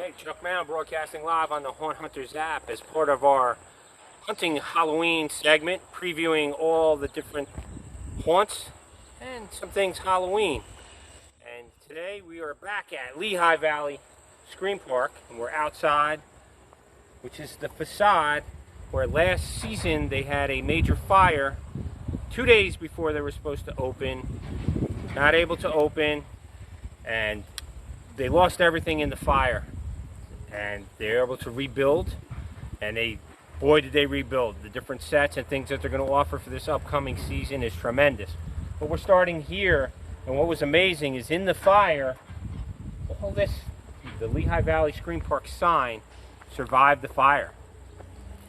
Hey, Chuck Mound broadcasting live on the Haunt Hunters app as part of our hunting Halloween segment, previewing all the different haunts and some things Halloween. And today we are back at Lehigh Valley Screampark, and we're outside, which is the facade where last season they had a major fire 2 days before they were supposed to open. Not able to open, and they lost everything in the fire. And they're able to rebuild, and boy did they rebuild. The different sets and things that they're going to offer for this upcoming season is tremendous. But we're starting here, and what was amazing is in the fire, the Lehigh Valley Screampark sign survived the fire.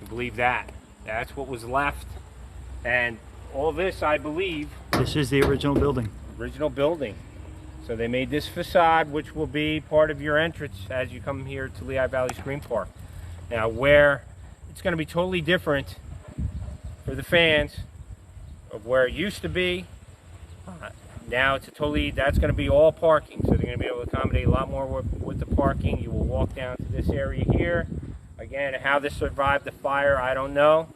You believe that? That's what was left. And all this, I believe, this is the original building. Original building. So they made this facade, which will be part of your entrance as you come here to Lehigh Valley Screampark. Now, where it's going to be totally different for the fans of where it used to be. Now that's going to be all parking. So they're going to be able to accommodate a lot more with the parking. You will walk down to this area here. Again, how this survived the fire, I don't know.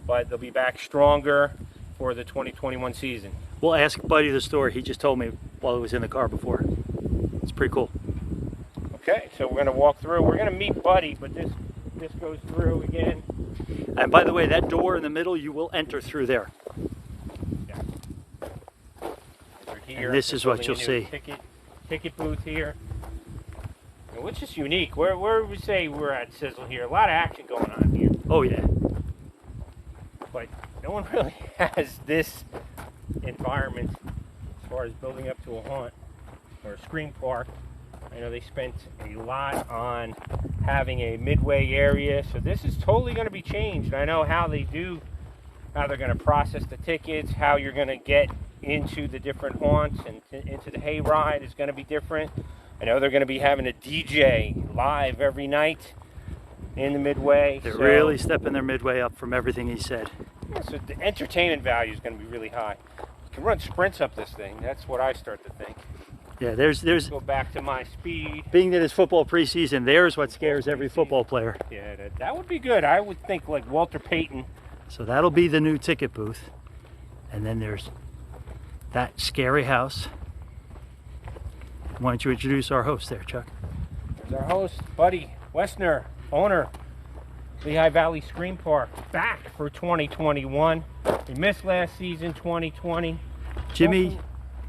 But they'll be back stronger for the 2021 season. We'll ask Buddy the store. He just told me while he was in the car before. It's pretty cool. Okay, so we're going to walk through. We're going to meet Buddy, but this goes through again. And by the way, that door in the middle, you will enter through there. Yeah. Here, and this is what you'll see. Ticket booth here. And which is unique. Where would we say we're at Sizzle here? A lot of action going on here. Oh, yeah. But no one really has this environment as far as building up to a haunt or a scream park. I know they spent a lot on having a midway area, so this is totally going to be changed. I know how they're going to process the tickets, how you're going to get into the different haunts and into the hayride is going to be different. I know they're going to be having a DJ live every night in the midway. They're really stepping their midway up from everything he said. Yeah, so the entertainment value is going to be really high. You can run sprints up this thing. That's what I start to think. Yeah, there's go back to my speed. Being that it's football preseason, there's what scares every football player. Yeah, that would be good. I would think like Walter Payton. So that'll be the new ticket booth. And then there's that scary house. Why don't you introduce our host there, Chuck? There's our host, Buddy Westner, owner, Lehigh Valley Screampark, back for 2021. We missed last season, 2020. Jimmy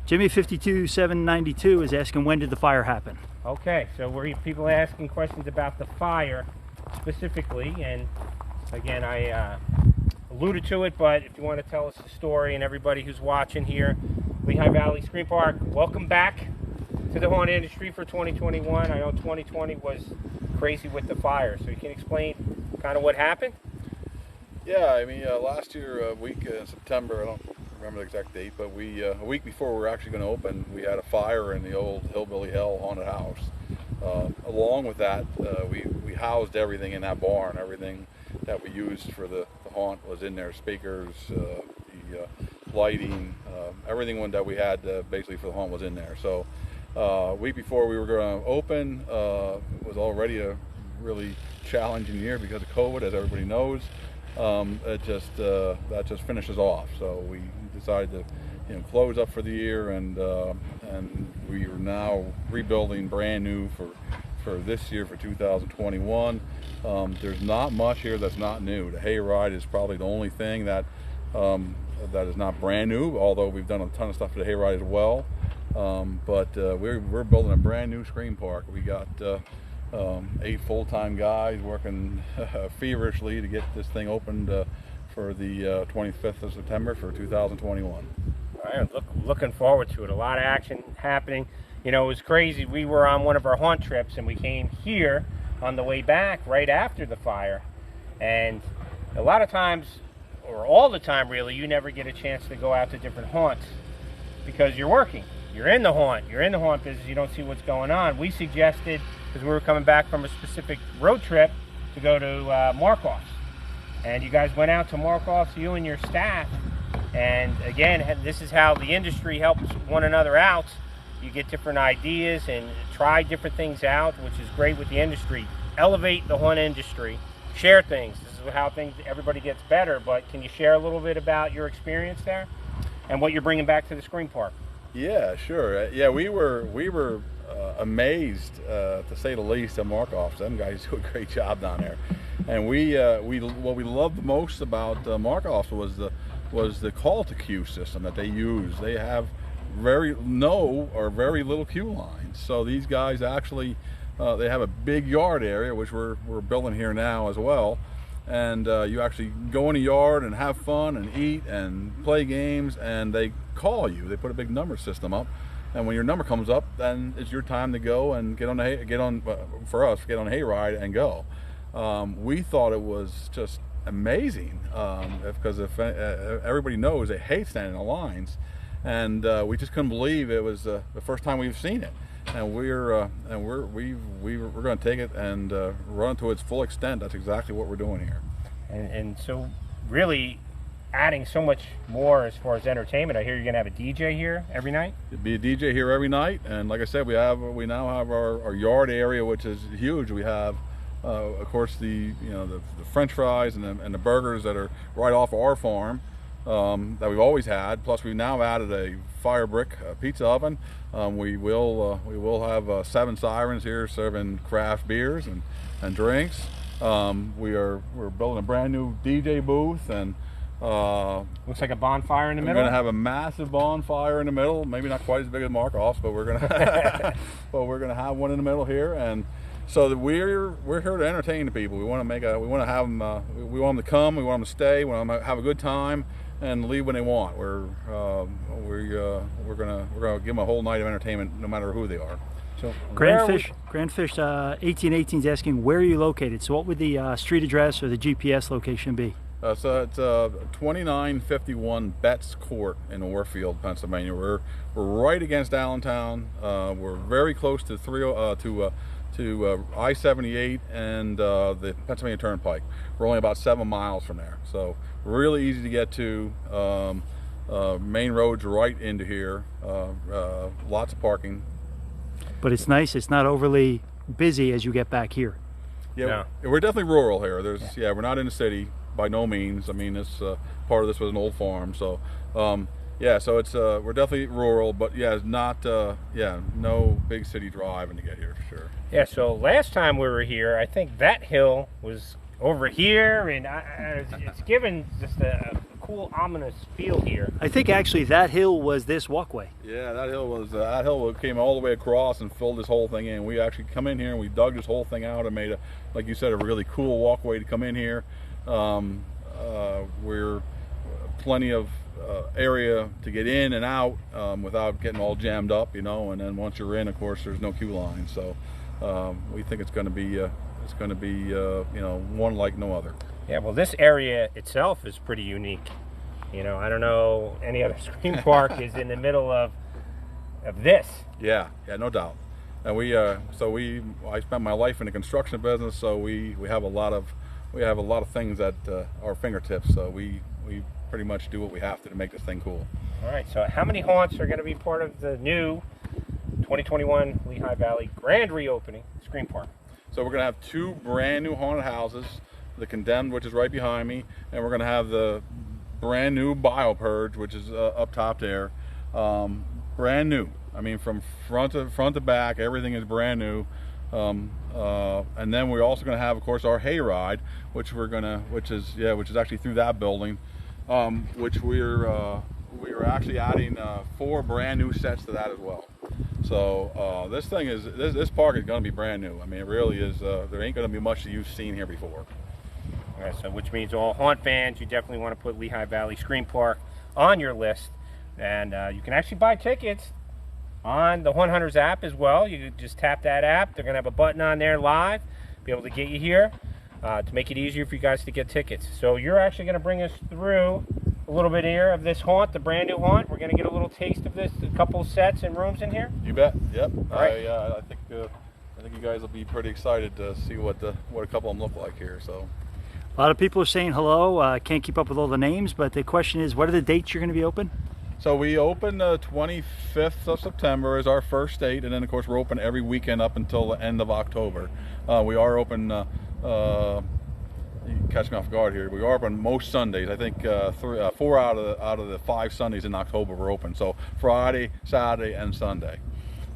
52792 is asking, when did the fire happen? Okay, so people are asking questions about the fire specifically, and again, I alluded to it, but if you want to tell us the story, and everybody who's watching here, Lehigh Valley Screampark, welcome back to the haunt industry for 2021. I know 2020 was crazy with the fire, so you can explain kind of what happened? Yeah, I mean, last year, a week in September, I don't remember the exact date, but a week before we were actually going to open, we had a fire in the old Hillbilly Hell haunted house. Along with that, we housed everything in that barn. Everything that we used for the haunt was in there. Speakers, the lighting, everything that we had basically for the haunt was in there. So a week before we were going to open, it was already a really challenging year because of COVID, as everybody knows. That just finishes off. So we decided to close up for the year, and we are now rebuilding brand new for this year, for 2021. There's not much here that's not new. The hayride is probably the only thing that is not brand new, although we've done a ton of stuff for the hayride as well. But we're building a brand new scream park. We got 8 full-time guys working feverishly to get this thing opened for the 25th of September for 2021. All right, looking forward to it. A lot of action happening. You know, it was crazy. We were on one of our haunt trips, and we came here on the way back right after the fire. And a lot of times, or all the time really, you never get a chance to go out to different haunts because you're working. You're in the haunt business, you don't see what's going on. We suggested, because we were coming back from a specific road trip, to go to Markoff's. And you guys went out to Markoff's, you and your staff. And again, this is how the industry helps one another out. You get different ideas and try different things out, which is great with the industry. Elevate the hunt industry. Share things. This is how everybody gets better. But can you share a little bit about your experience there and what you're bringing back to the Screampark? Yeah, sure. Yeah, we were amazed, to say the least, at Markoff's. Them guys do a great job down there. And what we loved the most about Markoff's was the call to queue system that they use. They have very little queue lines. So these guys actually they have a big yard area, which we're building here now as well. And you actually go in the yard and have fun and eat and play games, and they call you. They put a big number system up, and when your number comes up, then it's your time to go and get on the hayride and go. We thought it was just amazing because everybody knows they hate standing in the lines, and we just couldn't believe it was the first time we've seen it. And we're going to take it and run it to its full extent. That's exactly what we're doing here. And so really adding so much more as far as entertainment. I hear you're going to have a DJ here every night? There'll be a DJ here every night, and like I said, we now have our yard area, which is huge. We have of course the French fries and the burgers that are right off our farm that we've always had. Plus we've now added a fire brick pizza oven. We will have 7 sirens here serving craft beers and drinks. We're building a brand new DJ booth, and looks like a bonfire in the middle. We're going to have a massive bonfire in the middle. Maybe not quite as big as Markoff's, but we're going to have one in the middle here. And so we're here to entertain the people. We want to have them. We want them to come. We want them to stay. We want them to have a good time and leave when they want. We're gonna give them a whole night of entertainment, no matter who they are. So Grandfish 1818 is asking, where are you located? So what would the street address or the GPS location be? So it's 2951 Betts Court in Warfield, Pennsylvania. We're right against Allentown. We're very close to I-78 and the Pennsylvania Turnpike. We're only about 7 miles from there, so really easy to get to. Main roads right into here. Lots of parking. But it's nice. It's not overly busy as you get back here. Yeah, we're definitely rural here. We're not in the city by no means. I mean, this part of this was an old farm, so so it's we're definitely rural, but it's not no big city driving to get here for sure. Yeah. So last time we were here, I think that hill was over here, and it's given just a cool, ominous feel here. I think actually that hill was this walkway. Yeah, that hill came all the way across and filled this whole thing in. We actually come in here and we dug this whole thing out and made like you said, a really cool walkway to come in here. We're plenty of area to get in and out without getting all jammed up, and then once you're in, of course, there's no queue line. So we think it's going to be one like no other. Yeah, well, this area itself is pretty unique. I don't know any other Screampark is in the middle of this. Yeah, no doubt. And I spent my life in the construction business, so we have a lot of things at our fingertips. So we pretty much do what we have to make this thing cool. All right. So how many haunts are going to be part of the new 2021 Lehigh Valley grand reopening Screampark? So we're going to have 2 brand new haunted houses. The Condemned, which is right behind me, and we're going to have the brand new Biopurge, which is up top there. Brand new. I mean, from front to back, everything is brand new. And then we're also going to have, of course, our hayride, which is actually through that building, which we're actually adding 4 brand new sets to that as well. So this park is going to be brand new. I mean, it really is. There ain't going to be much that you've seen here before. All right, so which means all haunt fans, you definitely want to put Lehigh Valley Screampark on your list, and you can actually buy tickets on the Hunt Hunters app as well. You can just tap that app. They're going to have a button on there live, be able to get you here to make it easier for you guys to get tickets. So you're actually going to bring us through a little bit here of this haunt, the brand new haunt. We're going to get a little taste of this, a couple sets and rooms in here. You bet. Yep. All right. I think you guys will be pretty excited to see what a couple of them look like here. So. A lot of people are saying hello. Can't keep up with all the names, but the question is, what are the dates you're going to be open? So we open the 25th of September is our first date, and then of course we're open every weekend up until the end of October. We are open. You catch me off guard here. We are open most Sundays. I think 4 out of the 5 Sundays in October we're open. So Friday, Saturday, and Sunday.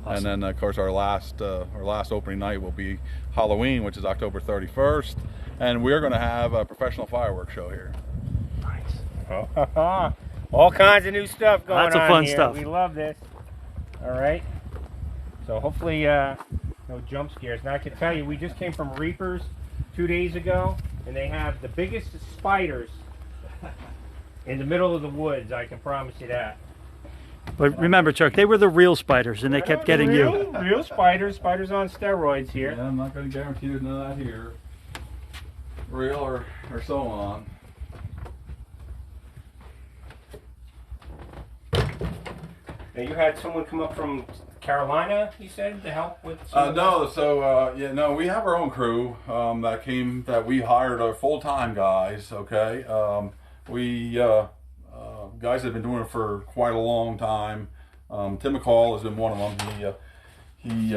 Awesome. And then of course our last opening night will be Halloween, which is October 31st, and we're going to have a professional fireworks show here. Nice. All kinds of new stuff going on. Lots of fun here. stuff. We love this. All right. So hopefully no jump scares. Now I can tell you, we just came from Reapers 2 days ago, and they have the biggest spiders in the middle of the woods. I can promise you that. But remember, Chuck, they were the real spiders, and they kept getting you. Real spiders. Spiders on steroids here. Yeah, I'm not going to guarantee there's none of that here. Real or so on. Now you had someone come up from Carolina, you said, to help with no, so we have our own crew that we hired our full-time guys. Okay, we guys have been doing it for quite a long time. Tim McCall has been one of them. He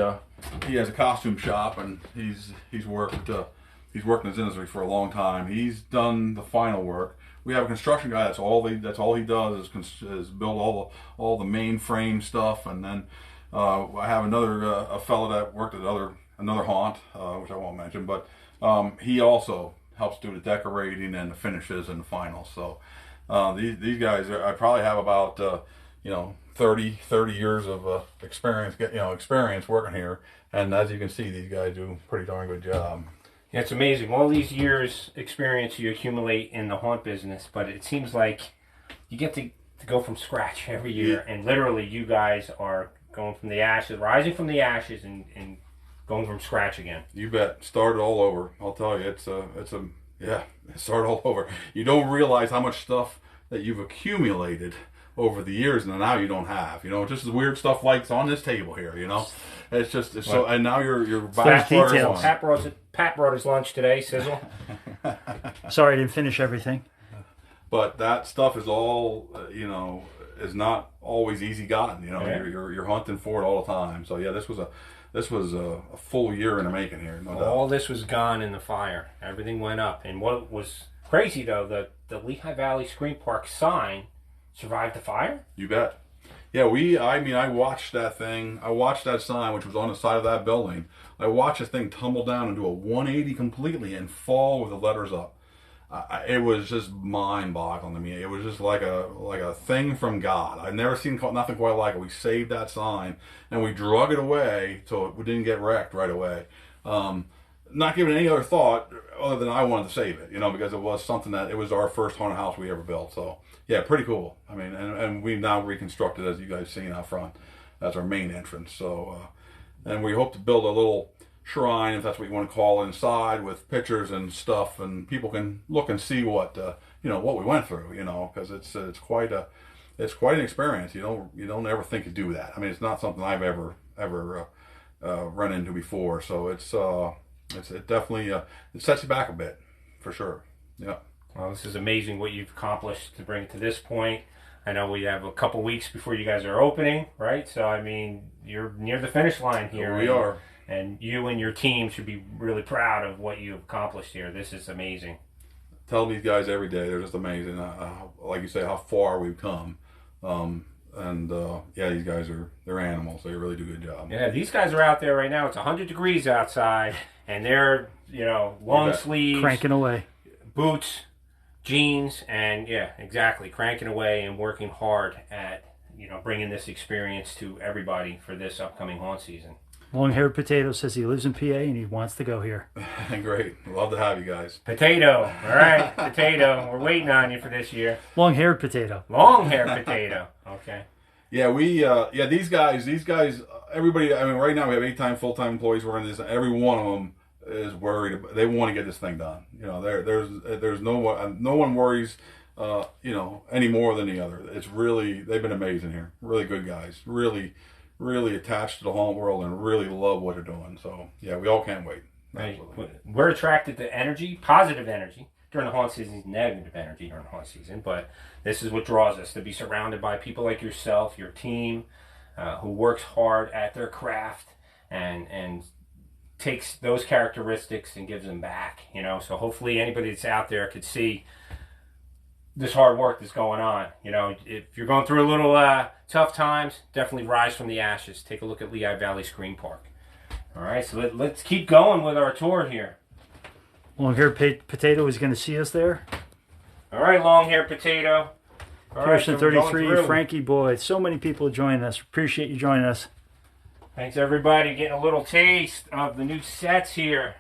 has a costume shop, and he's worked in this industry for a long time. He's done the final work. We have a construction guy. That's all he does is build all the mainframe stuff, and then I have another a fellow that worked at another haunt, which I won't mention, but he also helps do the decorating and the finishes and the finals. So these guys, I probably have about 30 years of experience working here, and as you can see, these guys do a pretty darn good job. Yeah, it's amazing. All these years experience you accumulate in the haunt business, but it seems like you get to go from scratch every year, and literally you guys are going from the ashes, rising from the ashes, and going from scratch again. You bet. Start all over. I'll tell you, start all over. You don't realize how much stuff that you've accumulated over the years, and now you don't have. Just the weird stuff like it's on this table here. It's so. And now you're back to square one. Pat brought his lunch today, Sizzle. Sorry, I didn't finish everything. But that stuff is all, is not always easy gotten. You're hunting for it all the time. So yeah, this was a full year in the making here. No doubt. All this was gone in the fire. Everything went up. And what was crazy though, the Lehigh Valley Screampark sign survived the fire. You bet. Yeah, I watched that thing. I watched that sign, which was on the side of that building. I watched this thing tumble down and do a 180 completely and fall with the letters up. It was just mind-boggling to me. It was just like a thing from God. I've never seen nothing quite like it. We saved that sign and we drug it away so it didn't get wrecked right away. Not giving any other thought other than I wanted to save it, because it was something that it was our first haunted house we ever built. So yeah, pretty cool. I mean, and we've now reconstructed, as you guys seen out front. That's our main entrance. So, and we hope to build a little shrine, if that's what you want to call it, inside with pictures and stuff, and people can look and see what what we went through. Because it's quite an experience. You don't ever think to do that. I mean, it's not something I've ever run into before. So it definitely it sets you back a bit, for sure. Yeah. Well, this is amazing what you've accomplished to bring it to this point. I know we have a couple weeks before you guys are opening, right? So, I mean, you're near the finish line here. We are. And you and your team should be really proud of what you've accomplished here. This is amazing. Tell these guys every day, they're just amazing. Like you say, how far we've come. These guys they're animals. They really do a good job. Yeah, these guys are out there right now. It's 100 degrees outside, and they're, long sleeves. Cranking away. Boots, jeans, and yeah, exactly, cranking away and working hard at bringing this experience to everybody for this upcoming haunt season. Long-haired Potato says he lives in PA and he wants to go here. Great, love to have you guys. Potato, all right, Potato, we're waiting on you for this year. Long-haired Potato. Long-haired Potato. Okay. Yeah, these guys, everybody. I mean, right now we have 8 full-time employees working this. Every one of them is worried. They want to get this thing done. There's no one worries, any more than the other. It's really, they've been amazing here. Really good guys. Really attached to the haunt world and really love what they're doing. So yeah, we all can't wait. Right. We're attracted to energy, positive energy, during the haunt season, negative energy during the haunt season, but this is what draws us, to be surrounded by people like yourself, your team, who works hard at their craft and takes those characteristics and gives them back, you know. So hopefully anybody that's out there could see this hard work that's going on. You know, if you're going through a little tough times, definitely rise from the ashes. Take a look at Lehigh Valley Screampark. All right, so let's keep going with our tour here. Long-haired potato is going to see us there. All right, long-haired potato. Person 33, Frankie Boyd. So many people joining us. Appreciate you joining us. Thanks, everybody. Getting a little taste of the new sets here.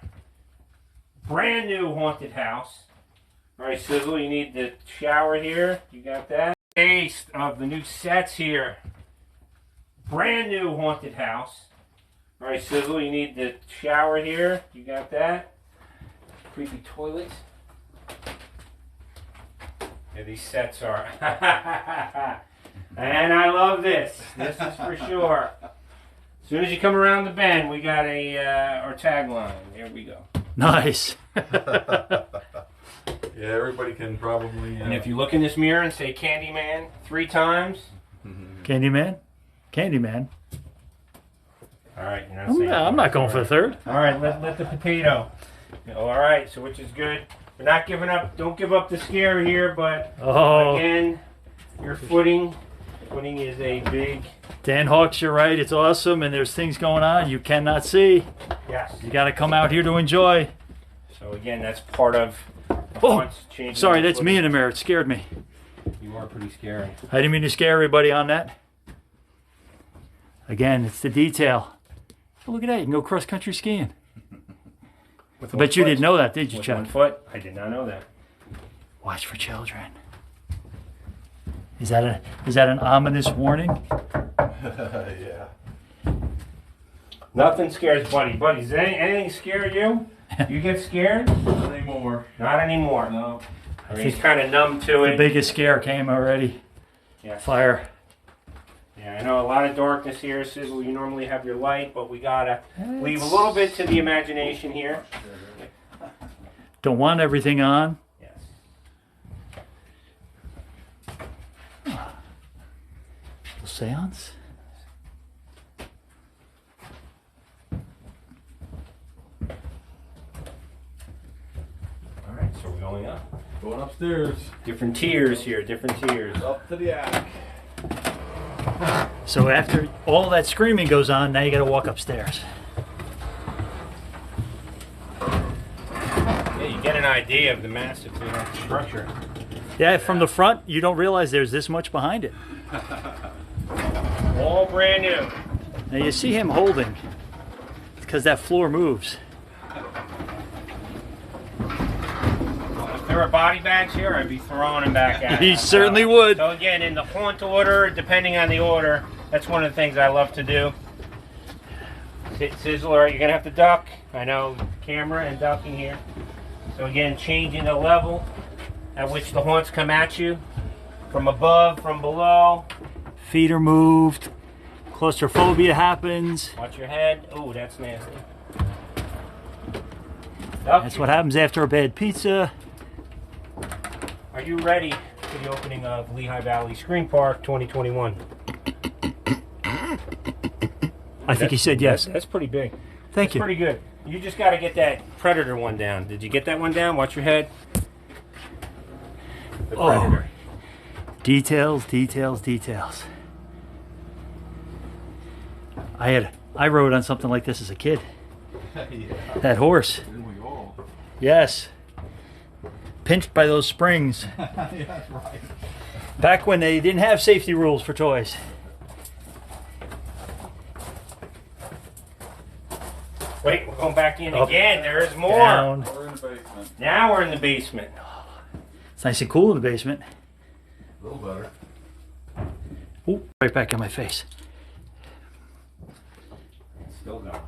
Brand new haunted house. All right, Sizzle, you need the shower here. You got that? Taste of the new sets here. Brand new haunted house. All right, Sizzle, you need the shower here. You got that? Creepy toilets. Yeah, these sets are. And I love this. This is for sure. As soon as you come around the bend, we got our tagline. There we go. Nice. Yeah, everybody can probably. And if you look in this mirror and say Candyman 3 times. Candyman? Candyman. All right. You're not saying I'm not going for the third. All right, let the potato. All right, so which is good. We're not giving up. Don't give up the scare here, but again, your footing is a big. Dan Hawks, you're right. It's awesome, and there's things going on you cannot see. Yes. You got to come out here to enjoy. So again, that's part of. Sorry, that's me in the mirror. It scared me. You are pretty scary. I didn't mean to scare everybody on that. Again, it's the detail. Oh, look at that. You can go cross-country skiing. I bet you didn't know that, did you, Chuck? 1 foot? I did not know that. Watch for children. Is that an ominous warning? Yeah. Nothing scares Buddy. Buddy, does anything scare you? You get scared? Not anymore. Not anymore. No. I mean, he's kind of numb to it. The biggest scare came already. Yes. Fire. Yeah, I know a lot of darkness here, Sizzle. You normally have your light, but we gotta leave a little bit to the imagination here. Don't want everything on. Yes. Seance? All right, so we're going up. Going upstairs. Different tiers here, different tiers. Up to the attic. So after all that screaming goes on, now you got to walk upstairs. Yeah, you get an idea of the massive structure. Yeah, from the front, you don't realize there's this much behind it. All brand new. Now you see him holding, because that floor moves. If there were body bags here, I'd be throwing them back at He certainly would. So again, in the haunt order, depending on the order, that's one of the things I love to do. Sizzler, you're going to have to duck. I know camera and ducking here. So again, changing the level at which the haunts come at you. From above, from below. Feet are moved. Claustrophobia happens. Watch your head. Oh, that's nasty. That's what happens after a bad pizza. Are you ready for the opening of Lehigh Valley Screampark 2021? I think he said yes. That's pretty big. Thank you. Pretty good. You just got to get that Predator one down. Did you get that one down? Watch your head. The Predator. Details, details, details. I rode on something like this as a kid. Yeah. That horse. Didn't we all? Yes. Pinched by those springs. Yeah, that's right. Back when they didn't have safety rules for toys. Wait, we're going back in Up, again. There's more. Down. We're in the basement. Now we're in the basement. It's nice and cool in the basement. A little better. Ooh, right back in my face. Still going.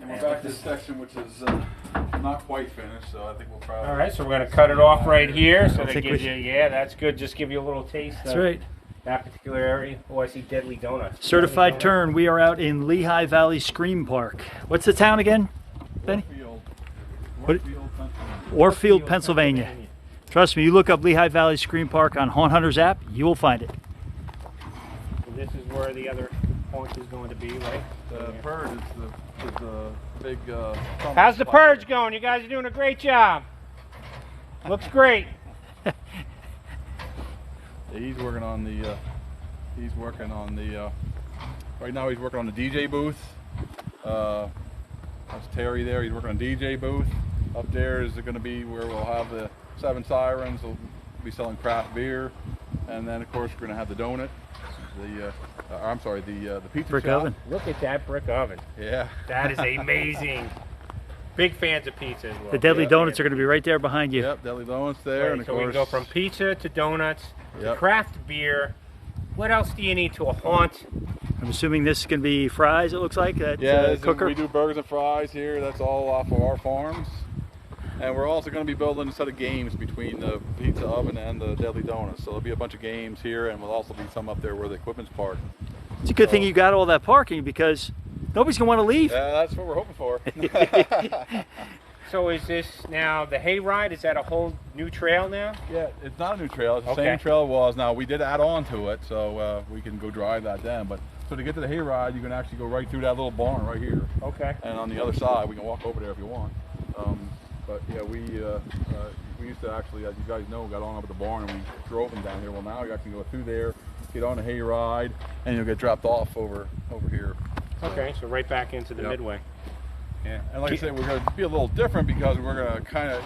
And we're back to this section, which is not quite finished, so I think we'll probably. All right, so we're going to cut it off right here. So that think gives we you, yeah, that's good. Just give you a little taste. That's right. That particular area. Oh, I see Deadly Donuts. Certified Deadly Donut. turn. We are out in Lehigh Valley Screampark. What's the town again? Benny? Orfield, Pennsylvania. Orfield, Pennsylvania. Trust me, you look up Lehigh Valley Screampark on Haunt Hunters app, you will find it. So this is where the other haunt is going to be, right? The Purge is the big. How's the Purge going? You guys are doing a great job. Looks great. He's working on the. Right now he's working on the DJ booth. That's Terry there. He's working on DJ booth. Up there is going to be where we'll have the 7 Sirens. We'll be selling craft beer, and then of course we're going to have the donut. The pizza brick shop. oven. Look at that brick oven. Yeah. That is amazing. Big fans of pizza as well. The Deadly Donuts are going to be right there behind you. Yep, Deadly Donuts there, Right, and of so course we can go from pizza to donuts to Yep. craft beer. What else do you need to a haunt? I'm assuming this is going to be fries, it looks like, that cooker. We do burgers and fries here. That's all off of our farms. And we're also going to be building a set of games between the pizza oven and the Deadly Donuts. So there'll be a bunch of games here, and we'll also be some up there where the equipment's parked. It's a good thing you got all that parking because nobody's going to want to leave. Yeah, that's what we're hoping for. So is this now the hayride? Is that a whole new trail now? Yeah, it's not a new trail. It's the Okay. same trail it was. Now, we did add on to it, so we can go drive that then. But so to get to the hayride, you can actually go right through that little barn right here. Okay. And on the other side, we can walk over there if you want. But yeah, we used to actually, as you guys know, got on up at the barn and we drove them down here. Well, now you can go through there, get on a hayride, and you'll get dropped off over here. Okay, so right back into the Yep. midway. Yeah. And like I said, we're going to be a little different because we're going to kind of,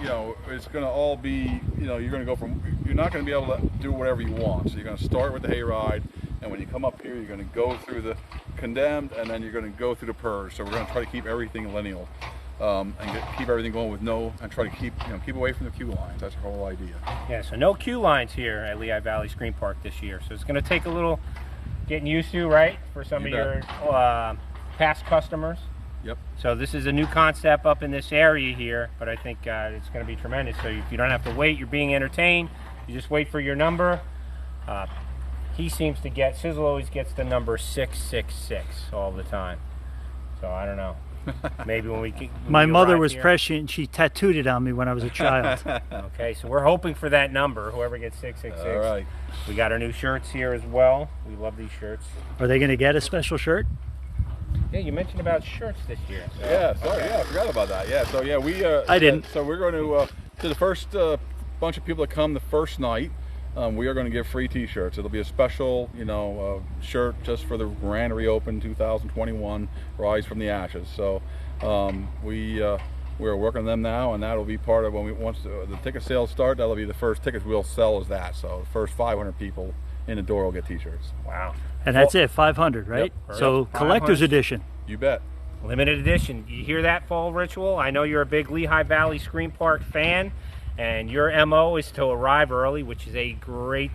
it's going to all be, you're going to go from, you're not going to be able to do whatever you want. So you're going to start with the hayride, and when you come up here, you're going to go through the condemned, and then you're going to go through the purge. So we're going to try to keep everything lineal, and keep everything going with and try to keep away from the queue lines. That's our whole idea. Yeah, so no queue lines here at Lehigh Valley Screampark this year. So it's going to take a little getting used to, right, for some You of bet. your past customers. Yep. So this is a new concept up in this area here, but I think it's going to be tremendous. So if you don't have to wait, you're being entertained. You just wait for your number. He seems to get, Sizzle always gets the number 666 all the time. So I don't know. Maybe when we get, My mother was here. prescient. She tattooed it on me when I was a child. Okay, so we're hoping for that number, whoever gets 666. All right. We got our new shirts here as well. We love these shirts. Are they going to get a special shirt? Yeah, you mentioned about shirts this year. So. Yeah, sorry, yeah, I forgot about that. Yeah, so yeah, we. I didn't. So we're going to the first bunch of people that come the first night. We are going to give free T-shirts. It'll be a special, shirt just for the Grand Reopen 2021 Rise from the Ashes. So we're working on them now, and that'll be part of once the ticket sales start. That'll be the first tickets we'll sell is that. So the first 500 people in the door will get T-shirts. Wow. And that's it, 500, right? Yep. So Yep, collector's 500. edition. You bet. Limited edition. You hear that, Fall Ritual? I know you're a big Lehigh Valley Screampark fan, and your MO is to arrive early, which is a great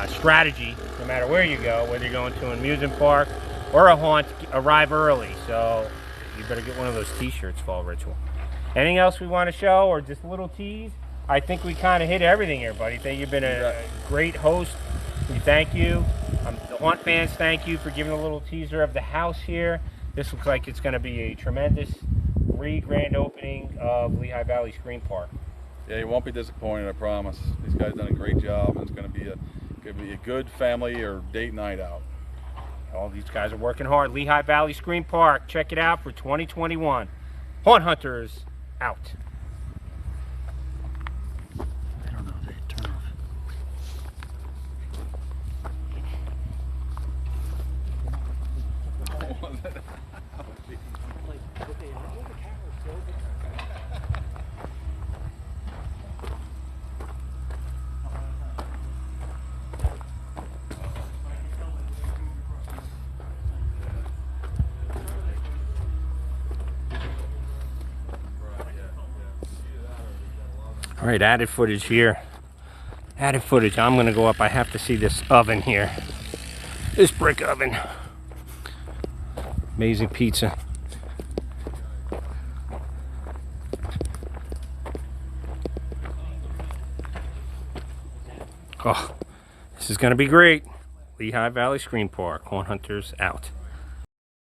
strategy, no matter where you go, whether you're going to an amusement park or a haunt, arrive early. So you better get one of those T-shirts, Fall Ritual. Anything else we want to show, or just a little tease? I think we kind of hit everything here, buddy. Thank you've been a great host. We thank you. The haunt fans, thank you for giving a little teaser of the house here. This looks like it's going to be a tremendous grand opening of Lehigh Valley Screampark. Yeah, you won't be disappointed, I promise. These guys done a great job, and it's going to be a good family or date night out. All these guys are working hard. Lehigh Valley Screampark. Check it out for 2021. Haunt Hunters out. I don't know. Turn off. All right, added footage here. Added footage. I'm going to go up. I have to see this oven here. This brick oven. Amazing pizza. Oh, this is going to be great. Lehigh Valley Screampark. Haunt Hunters out.